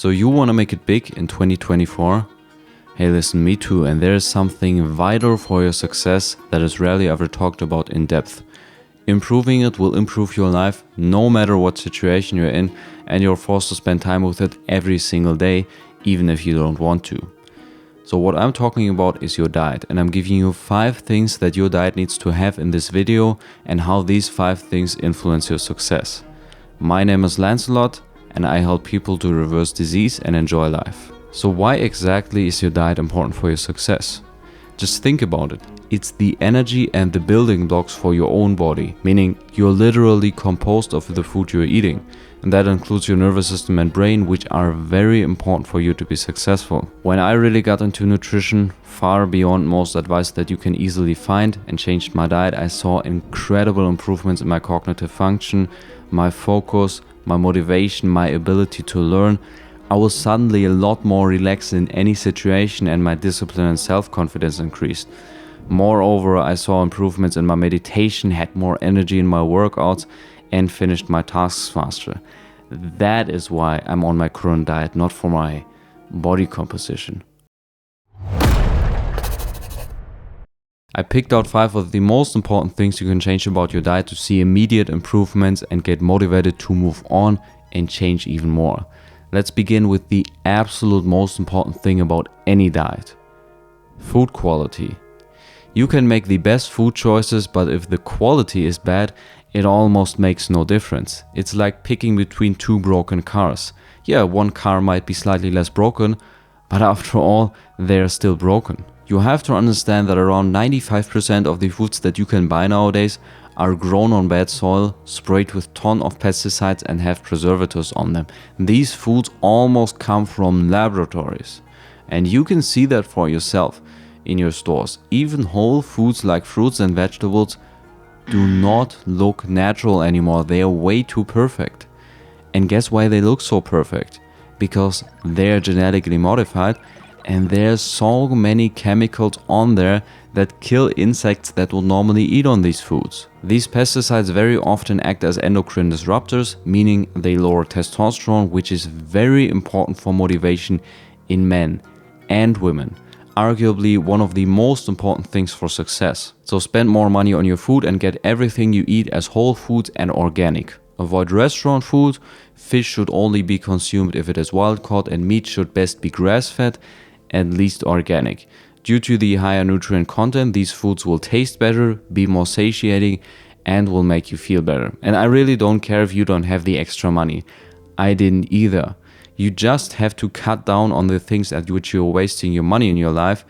So you want to make it big in 2024? Hey, listen, me too, and there is something vital for your success that is rarely ever talked about in depth. Improving it will improve your life no matter what situation you're in, and you're forced to spend time with it every single day, even if you don't want to. So what I'm talking about is your diet, and I'm giving you 5 things that your diet needs to have in this video and how these 5 things influence your success. My name is Lancelot, and I help people to reverse disease and enjoy life. So why exactly is your diet important for your success? Just think about it. It's the energy and the building blocks for your own body, meaning you're literally composed of the food you're eating. And that includes your nervous system and brain, which are very important for you to be successful. When I really got into nutrition, far beyond most advice that you can easily find, and changed my diet, I saw incredible improvements in my cognitive function, my focus, my motivation, my ability to learn. I was suddenly a lot more relaxed in any situation, and my discipline and self-confidence increased. Moreover, I saw improvements in my meditation, had more energy in my workouts, and finished my tasks faster. That is why I'm on my current diet, not for my body composition. I picked out 5 of the most important things you can change about your diet to see immediate improvements and get motivated to move on and change even more. Let's begin with the absolute most important thing about any diet: food quality. You can make the best food choices, but if the quality is bad, it almost makes no difference. It's like picking between 2 broken cars. Yeah, one car might be slightly less broken, but after all, they're still broken. You have to understand that around 95% of the foods that you can buy nowadays are grown on bad soil, sprayed with tons of pesticides, and have preservatives on them. These foods almost come from laboratories. And you can see that for yourself in your stores. Even whole foods like fruits and vegetables do not look natural anymore. They are way too perfect. And guess why they look so perfect? Because they're genetically modified, and there's so many chemicals on there that kill insects that will normally eat on these foods. These pesticides very often act as endocrine disruptors, meaning they lower testosterone, which is very important for motivation in men and women. Arguably one of the most important things for success. So spend more money on your food and get everything you eat as whole foods and organic. Avoid restaurant food. Fish should only be consumed if it is wild caught, and meat should best be grass-fed and least organic. Due to the higher nutrient content, these foods will taste better, be more satiating, and will make you feel better. And I really don't care if you don't have the extra money. I didn't either. You just have to cut down on the things at which you're wasting your money in your life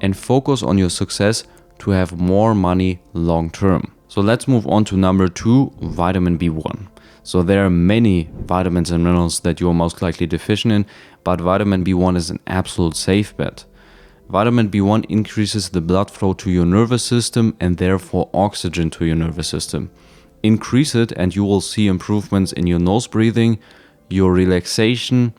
and focus on your success to have more money long term. So let's move on to number 2, vitamin B1. So there are many vitamins and minerals that you're most likely deficient in, but vitamin B1 is an absolute safe bet. Vitamin B1 increases the blood flow to your nervous system and therefore oxygen to your nervous system. Increase it and you will see improvements in your nose breathing, your relaxation,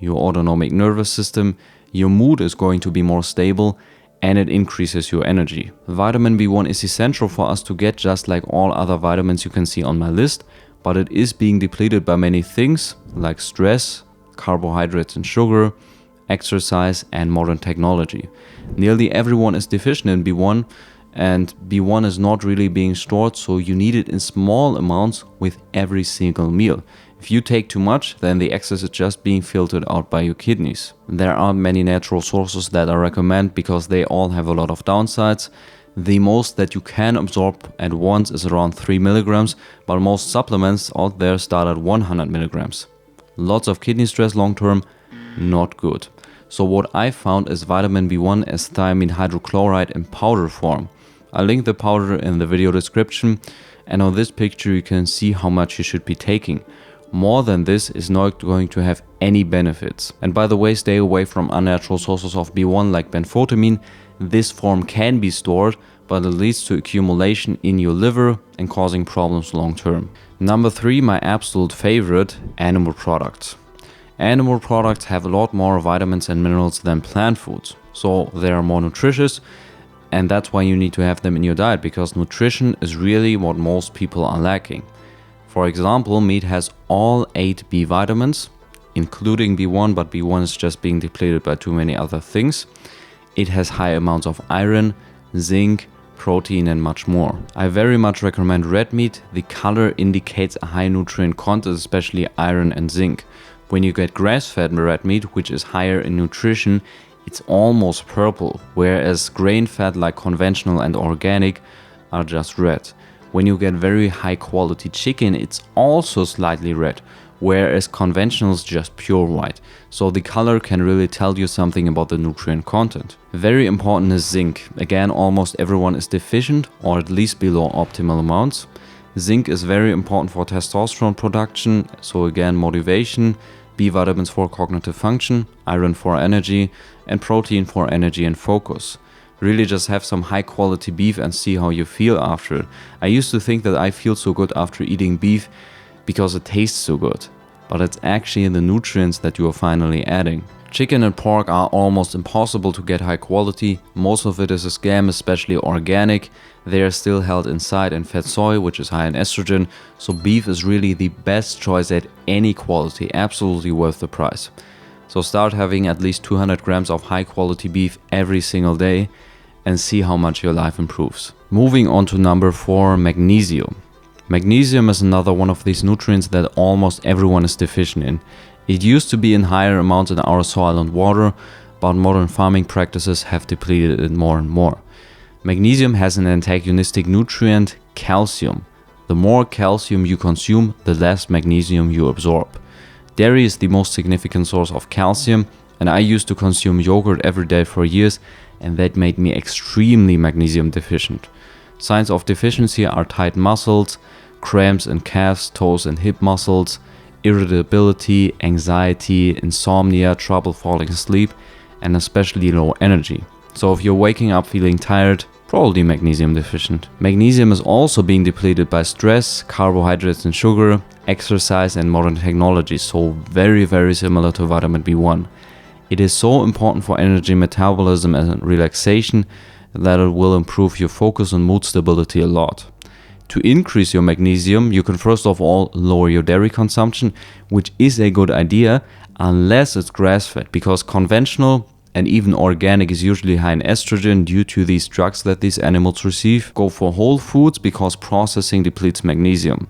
your autonomic nervous system. Your mood is going to be more stable, and it increases your energy. Vitamin B1 is essential for us to get, just like all other vitamins you can see on my list, but it is being depleted by many things like stress, carbohydrates and sugar, exercise, and modern technology. Nearly everyone is deficient in B1, and B1 is not really being stored, so you need it in small amounts with every single meal. If you take too much, then the excess is just being filtered out by your kidneys. There aren't many natural sources that I recommend because they all have a lot of downsides. The most that you can absorb at once is around 3 milligrams, but most supplements out there start at 100 milligrams. Lots of kidney stress long term, not good. So what I found is vitamin B1 as thiamine hydrochloride in powder form. I'll link the powder in the video description, and on this picture you can see how much you should be taking. More than this is not going to have any benefits. And by the way, stay away from unnatural sources of B1 like benfotiamine. This form can be stored, but it leads to accumulation in your liver and causing problems long term. Number 3, my absolute favorite, animal products. Animal products have a lot more vitamins and minerals than plant foods, so they are more nutritious, and that's why you need to have them in your diet, because nutrition is really what most people are lacking. For example, meat has all 8 B vitamins, including B1, but B1 is just being depleted by too many other things. It has high amounts of iron, zinc, protein and much more. I very much recommend red meat. The color indicates a high nutrient content, especially iron and zinc. When you get grass-fed red meat, which is higher in nutrition, it's almost purple, whereas grain-fed like conventional and organic are just red. When you get very high quality chicken, it's also slightly red, whereas conventional is just pure white. So the color can really tell you something about the nutrient content. Very important is zinc. Again, almost everyone is deficient or at least below optimal amounts. Zinc is very important for testosterone production, so again motivation, B vitamins for cognitive function, iron for energy, and protein for energy and focus. Really just have some high quality beef and see how you feel after it. I used to think that I feel so good after eating beef because it tastes so good, but it's actually the nutrients that you are finally adding. Chicken and pork are almost impossible to get high quality. Most of it is a scam, especially organic. They are still held inside in fat soy, which is high in estrogen, so beef is really the best choice at any quality, absolutely worth the price. So start having at least 200 grams of high quality beef every single day and see how much your life improves. Moving on to number 4, magnesium. Magnesium is another one of these nutrients that almost everyone is deficient in. It used to be in higher amounts in our soil and water, but modern farming practices have depleted it more and more. Magnesium has an antagonistic nutrient, calcium. The more calcium you consume, the less magnesium you absorb. Dairy is the most significant source of calcium, and I used to consume yogurt every day for years, and that made me extremely magnesium deficient. Signs of deficiency are tight muscles, cramps in calves, toes and hip muscles, irritability, anxiety, insomnia, trouble falling asleep, and especially low energy. So if you're waking up feeling tired, probably magnesium deficient. Magnesium is also being depleted by stress, carbohydrates and sugar, exercise and modern technology, so very similar to vitamin B1. It is so important for energy metabolism and relaxation that it will improve your focus and mood stability a lot. To increase your magnesium, you can first of all lower your dairy consumption, which is a good idea unless it's grass-fed, because conventional and even organic is usually high in estrogen due to these drugs that these animals receive. Go for whole foods because processing depletes magnesium.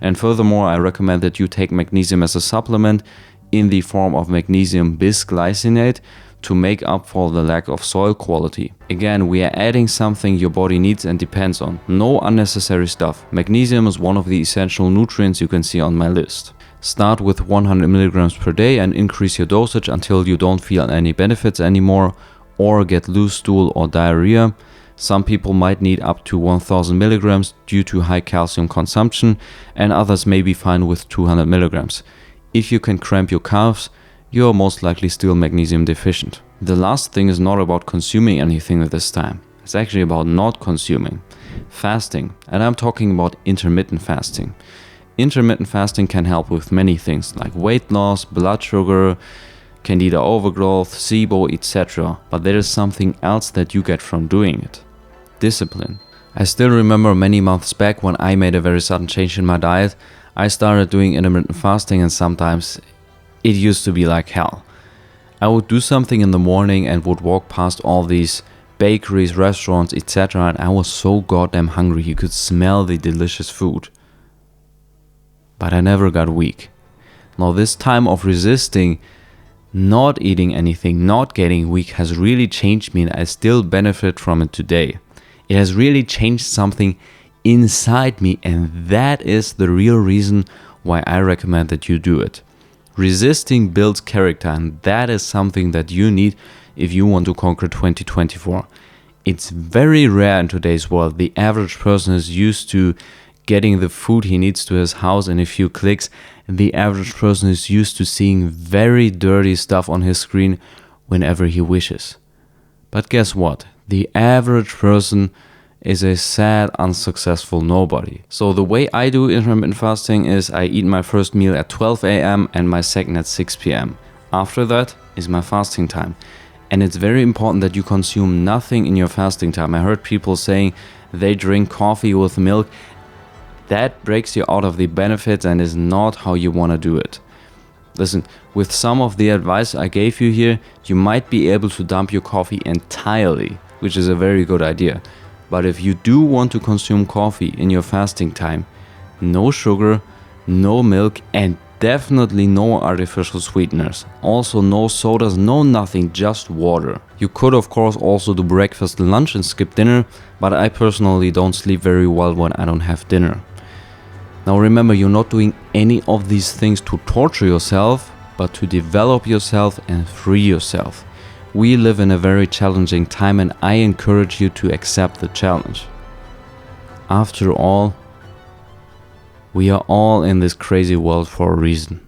And furthermore, I recommend that you take magnesium as a supplement in the form of magnesium bisglycinate to make up for the lack of soil quality. Again, we are adding something your body needs and depends on. No unnecessary stuff. Magnesium is one of the essential nutrients you can see on my list. Start with 100 milligrams per day and increase your dosage until you don't feel any benefits anymore or get loose stool or diarrhea. Some people might need up to 1000 milligrams due to high calcium consumption, and others may be fine with 200 milligrams. If you can cramp your calves, you are most likely still magnesium deficient. The last thing is not about consuming anything at this time. It's actually about not consuming. Fasting, and I'm talking about intermittent fasting. Intermittent fasting can help with many things like weight loss, blood sugar, candida overgrowth, SIBO, etc. But there is something else that you get from doing it. Discipline. I still remember many months back when I made a very sudden change in my diet. I started doing intermittent fasting, and sometimes it used to be like hell. I would do something in the morning and would walk past all these bakeries, restaurants, etc. and I was so goddamn hungry. You could smell the delicious food. But I never got weak. Now this time of resisting, not eating anything, not getting weak has really changed me, and I still benefit from it today. It has really changed something inside me, and that is the real reason why I recommend that you do it. Resisting builds character, and that is something that you need if you want to conquer 2024. It's very rare in today's world. The average person is used to getting the food he needs to his house in a few clicks. The average person is used to seeing very dirty stuff on his screen whenever he wishes. But guess what? The average person is a sad, unsuccessful nobody. So the way I do intermittent fasting is I eat my first meal at 12 a.m. and my second at 6 p.m. After that is my fasting time. And it's very important that you consume nothing in your fasting time. I heard people saying they drink coffee with milk. That breaks you out of the benefits and is not how you want to do it. Listen, with some of the advice I gave you here, you might be able to dump your coffee entirely, which is a very good idea. But if you do want to consume coffee in your fasting time, no sugar, no milk, and definitely no artificial sweeteners. Also no sodas, no nothing, just water. You could of course also do breakfast and lunch and skip dinner, but I personally don't sleep very well when I don't have dinner. Now remember, you're not doing any of these things to torture yourself, but to develop yourself and free yourself. We live in a very challenging time and I encourage you to accept the challenge. After all, we are all in this crazy world for a reason.